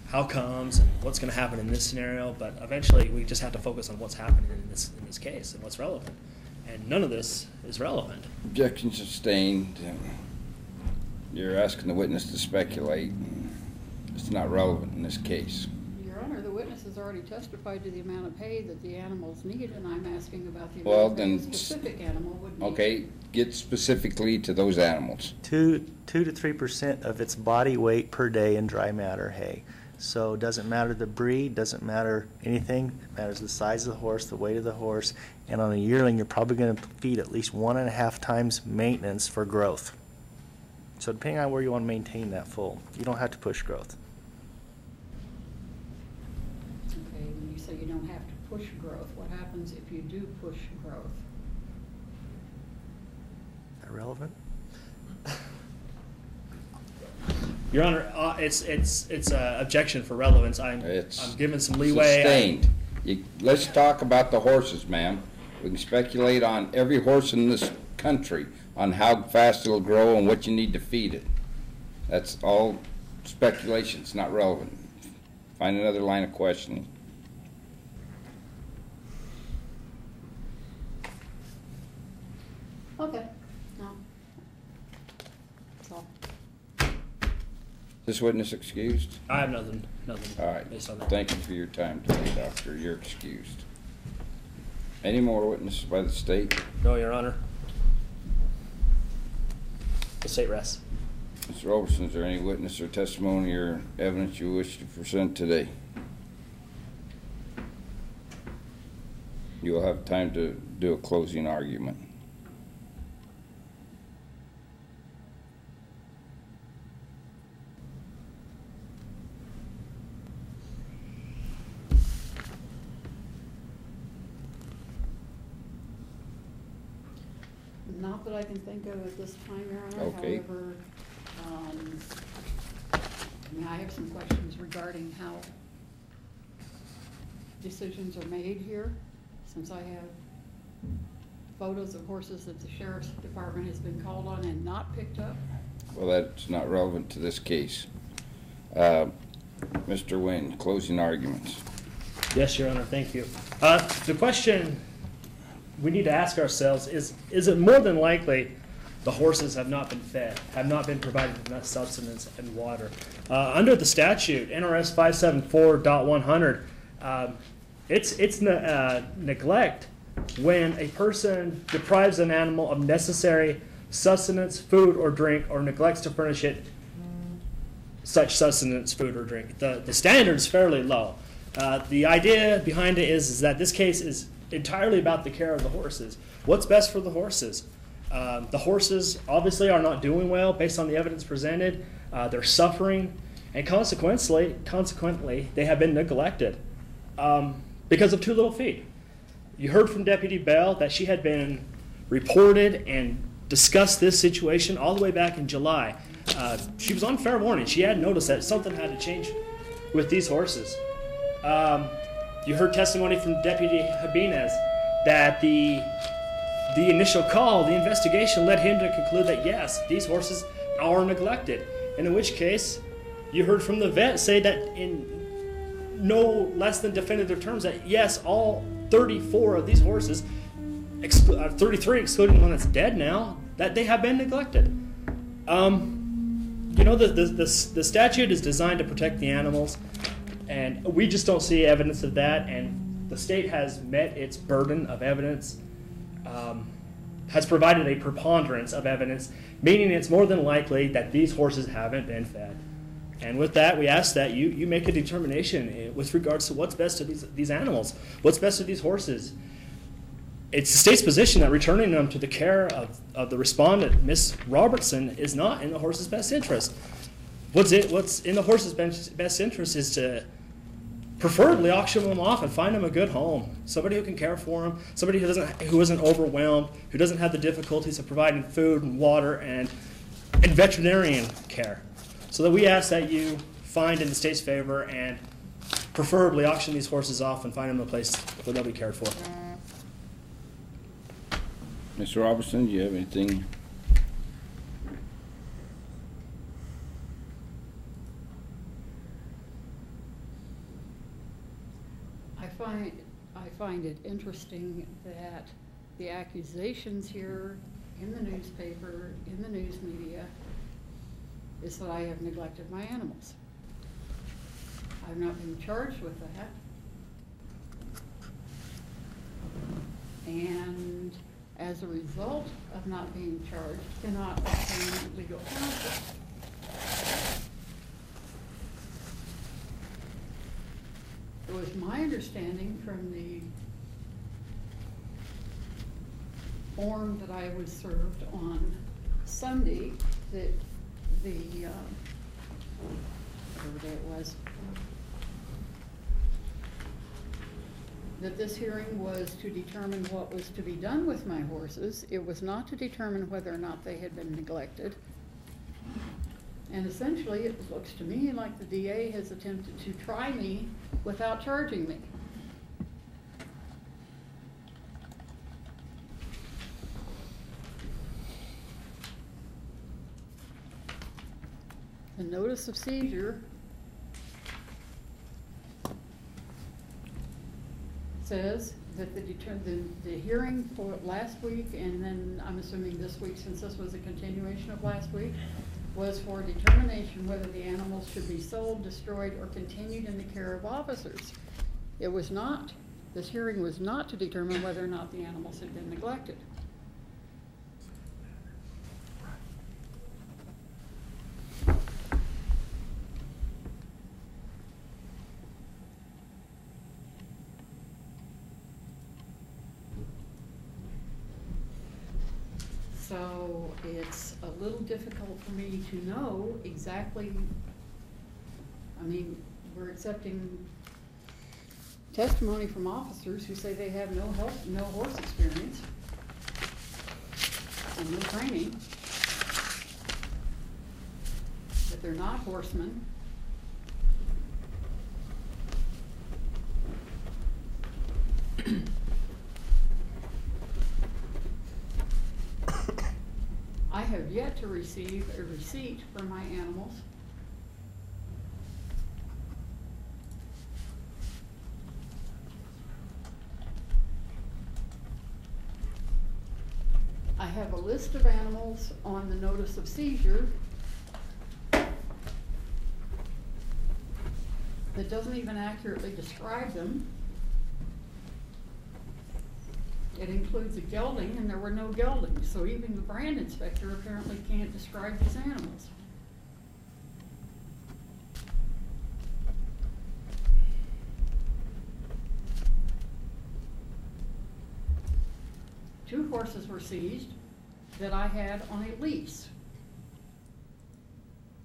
how comes and what's going to happen in this scenario, but eventually we just have to focus on what's happening in this case and what's relevant. And none of this is relevant. Objection sustained. You're asking the witness to speculate. It's not relevant in this case. Your Honor, the witness has already testified to the amount of hay that the animals need, and I'm asking about the Well, amount of hay a then, specific animal would need. Okay, get specifically to those animals. 2 to 3% of its body weight per day in dry matter hay. So it doesn't matter the breed, doesn't matter anything. It matters the size of the horse, the weight of the horse, and on a yearling, you're probably going to feed at least 1.5 times maintenance for growth. So depending on where you want to maintain that foal, you don't have to push growth. Okay, when you say you don't have to push growth, what happens if you do push growth? Is that relevant? Your Honor, it's objection for relevance. I'm giving some leeway. Sustained. Let's talk about the horses, ma'am. We can speculate on every horse in this country, on how fast it'll grow and what you need to feed it. That's all speculation. It's not relevant. Find another line of questioning. Okay, no. That's all. This witness excused? I have nothing All right. based on that. Thank you for your time today, Doctor. You're excused. Any more witnesses by the state? No, Your Honor. The state rests. Mr. Robertson, is there any witness or testimony or evidence you wish to present today? You will have time to do a closing argument. Not that I can think of at this time, Your Honor. Okay. However, I mean, I have some questions regarding how decisions are made here, since I have photos of horses that the sheriff's department has been called on and not picked up. Well, that's not relevant to this case. Mr. Wynn, closing arguments. Yes, Your Honor, thank you. The question we need to ask ourselves is it more than likely the horses have not been fed, have not been provided enough sustenance and water? Under the statute, NRS 574.100, it's neglect when a person deprives an animal of necessary sustenance, food, or drink, or neglects to furnish it such sustenance, food, or drink. The standard is fairly low. The idea behind it is that this case is entirely about the care of the horses. What's best for the horses? The horses obviously are not doing well based on the evidence presented. They're suffering, and consequently, they have been neglected because of too little feed. You heard from Deputy Bell that she had been reported and discussed this situation all the way back in July. She was on fair warning. She had noticed that something had to change with these horses. You heard testimony from Deputy Habinez that the initial call, the investigation, led him to conclude that yes, these horses are neglected. And in which case, you heard from the vet say that in no less than definitive terms that yes, all 34 of these horses, 33 excluding one that's dead now, that they have been neglected. You know, the statute is designed to protect the animals, and we just don't see evidence of that, and the state has met its burden of evidence, has provided a preponderance of evidence, meaning it's more than likely that these horses haven't been fed. And with that, we ask that you make a determination with regards to what's best to these animals, what's best to these horses. It's the state's position that returning them to the care of the respondent, Miss Robertson, is not in the horse's best interest. What's in the horse's best interest is to preferably auction them off and find them a good home, somebody who can care for them, somebody who isn't overwhelmed, who doesn't have the difficulties of providing food and water and and veterinarian care. So that we ask that you find in the state's favor and preferably auction these horses off and find them a place where they'll be cared for. Mr. Robertson, do you have anything? I find it interesting that the accusations here in the newspaper, in the news media, is that I have neglected my animals. I've not been charged with that. And as a result of not being charged, cannot obtain legal counsel. It was my understanding from the form that I was served on Sunday that whatever day it was, that this hearing was to determine what was to be done with my horses. It was not to determine whether or not they had been neglected. And essentially, it looks to me like the DA has attempted to try me without charging me. The notice of seizure says that the hearing for last week, and then I'm assuming this week, since this was a continuation of last week, was for determination whether the animals should be sold, destroyed, or continued in the care of officers. It was not, this hearing was not to determine whether or not the animals had been neglected. So it's a little difficult for me to know exactly, I mean, we're accepting testimony from officers who say they have no horse experience and no training, that they're not horsemen. I have yet to receive a receipt for my animals. I have a list of animals on the notice of seizure that doesn't even accurately describe them. It includes a gelding, and there were no geldings, so even the brand inspector apparently can't describe these animals. Two horses were seized that I had on a lease.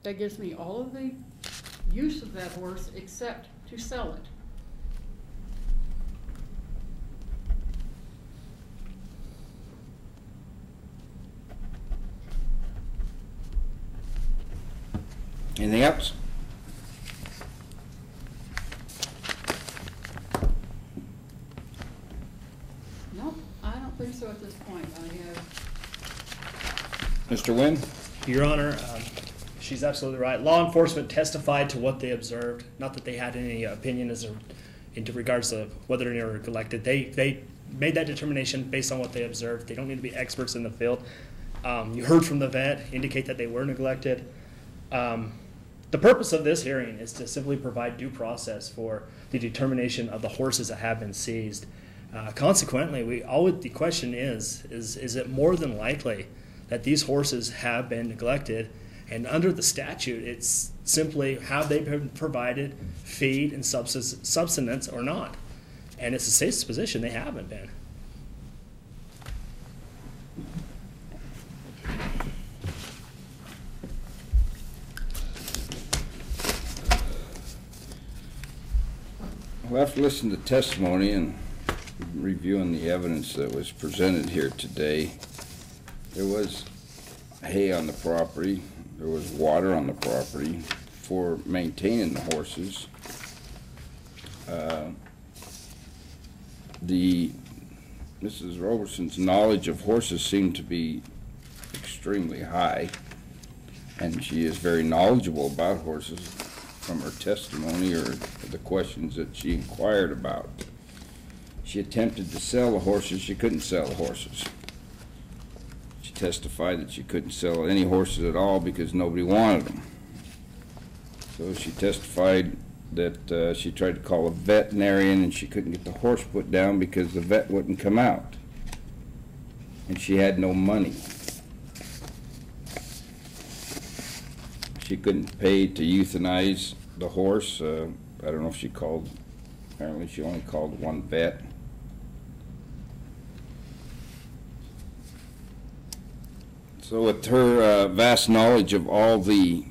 That gives me all of the use of that horse except to sell it. Anything else? Nope, I don't think so at this point. I have. Mr. Wynn? Your Honor, she's absolutely right. Law enforcement testified to what they observed, not that they had any opinion into regards to whether they were neglected. They made that determination based on what they observed. They don't need to be experts in the field. You heard from the vet indicate that they were neglected. The purpose of this hearing is to simply provide due process for the determination of the horses that have been seized. Consequently, the question is it more than likely that these horses have been neglected? And under the statute, it's simply have they been provided feed and subsistence or not? And it's the state's position they haven't been. Well, after listening to testimony and reviewing the evidence that was presented here today, hay on the property, there was water on the property for maintaining the horses. Mrs. Robertson's knowledge of horses seemed to be extremely high, and she is very knowledgeable about horses from her testimony or the questions that she inquired about. She attempted to sell the horses. She couldn't sell the horses. She testified that she couldn't sell any horses at all because nobody wanted them. So she testified that she tried to call a veterinarian and she couldn't get the horse put down because the vet wouldn't come out. And she had no money. She couldn't pay to euthanize the horse. I don't know if she called, apparently she only called one vet. So with her vast knowledge of all the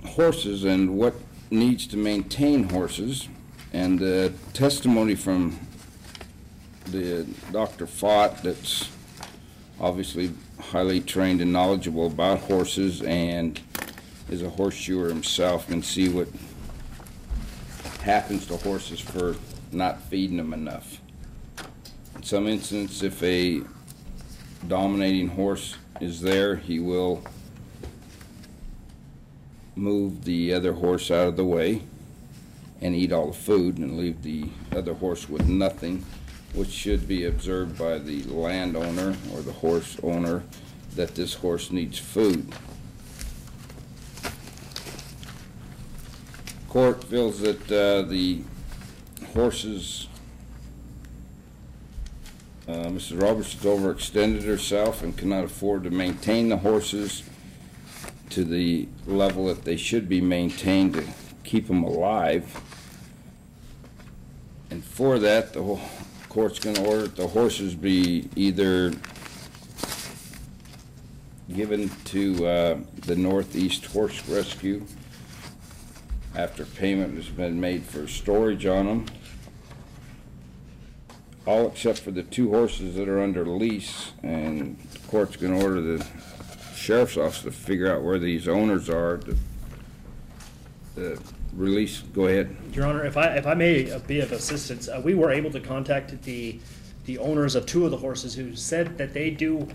horses and what needs to maintain horses, and the testimony from the Dr. Fott, that's obviously highly trained and knowledgeable about horses and is a horseshoer himself, and see what happens to horses for not feeding them enough. In some instances, if a dominating horse is there, he will move the other horse out of the way and eat all the food and leave the other horse with nothing, which should be observed by the landowner or the horse owner that this horse needs food. Court feels that the horses, Mrs. Robertson's overextended herself and cannot afford to maintain the horses to the level that they should be maintained to keep them alive. And for that, the court's going to order that the horses be either given to the Northeast Horse Rescue after payment has been made for storage on them, all except for the 2 horses that are under lease. And the court's going to order the sheriff's office to figure out where these owners are to release. Go ahead. Your Honor, if I may be of assistance, we were able to contact the owners of 2 of the horses who said that they do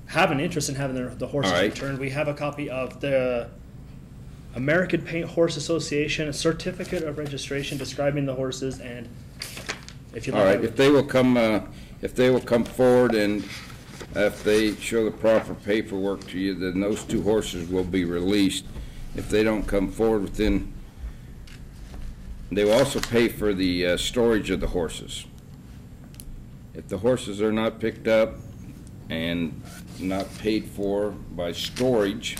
have an interest in having the horses All right. returned. We have a copy of the American Paint Horse Association, a certificate of registration describing the horses, and if you All like, right, if they will come forward and if they show the proper paperwork to you, then those 2 horses will be released. If they don't come forward within, they will also pay for the storage of the horses. If the horses are not picked up and not paid for by storage,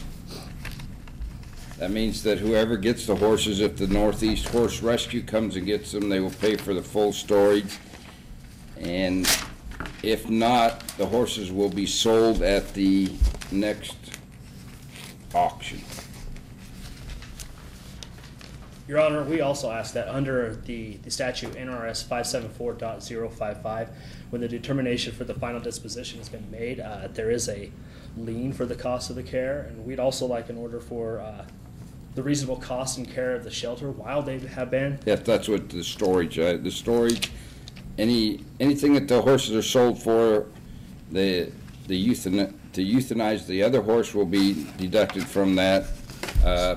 that means that whoever gets the horses, if the Northeast Horse Rescue comes and gets them, they will pay for the full storage. And if not, the horses will be sold at the next auction. Your Honor, we also ask that under the statute NRS 574.055, when the determination for the final disposition has been made, there is a lien for the cost of the care, and we'd also like an order for the reasonable cost and care of the shelter while they have been. Yes, that's what the storage, anything that the horses are sold for, to euthanize the other horse will be deducted from that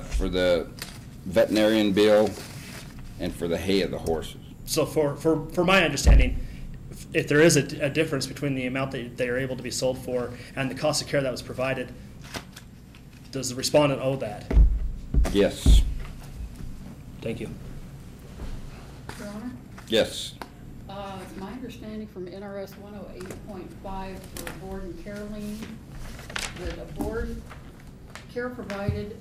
for the veterinarian bill and for the hay of the horses. So for my understanding, if there is a difference between the amount that they are able to be sold for and the cost of care that was provided, does the respondent owe that? Yes. Thank you. Your Honor? Yes. My understanding from NRS 108.5 for board and care lien, that a board care provided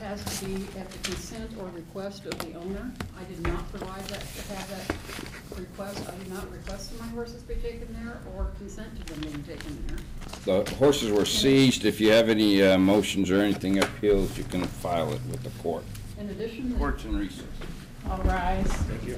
has to be at the consent or request of the owner. I did not provide that, to have that request. I did not request that my horses be taken there or consent to them being taken there. The horses were seized. If you have any motions or anything appeals, you can file it with the court. In addition, Court's in recess. All rise. Thank you.